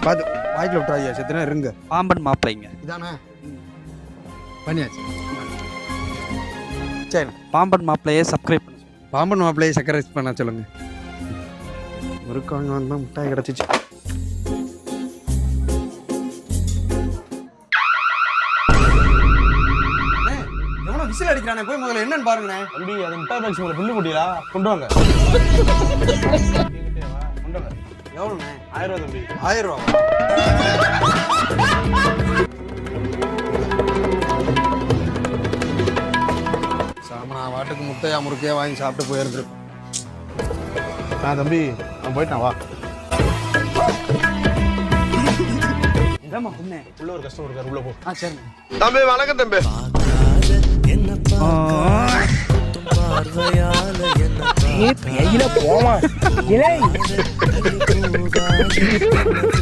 பார்த்து வாய்க்கில் விட்டுறாதியா செத்துனா இருங்க. பாம்பன் மாப்பிள்ளைங்க. இதானே பண்ணியாச்சு. சரி, பாம்பன் மாப்பிள்ளையே சப்ஸ்கிரைப் பண்ண சொல்லுங்க. பாம்பன் மாப்பிள்ளையை சக்கரைஸ் பண்ண சொல்லுங்க. முறுக்காங்க வந்தால் முட்டாய் கிடச்சிச்சு. எவ்வளோ விசில் அடிக்கிறானே, போய் முதல்ல என்னன்னு பாருங்கண்ணே. தம்பி அது முட்டாய் பாக்ஸ் உங்களை பில்லு போட்டியா கொண்டு வாங்க. கொண்டு வாங்க. எவ்வளோண்ணே? 1000 ரூபா தம்பி. 1000 ரூபா. சாமனா வாட்டுக்கு முட்டையா முறுக்கையா வாங்கி சாப்பிட்டு போயிருந்துருப்பேன். தம்பி நான் போயிட்டேன், வா. இதாம்மா பொண்ணு. உள்ள ஒரு கஷ்டம் இருக்காரு, உள்ள போ. சரி தம்பி வணக்கம் தம்பி. போவான்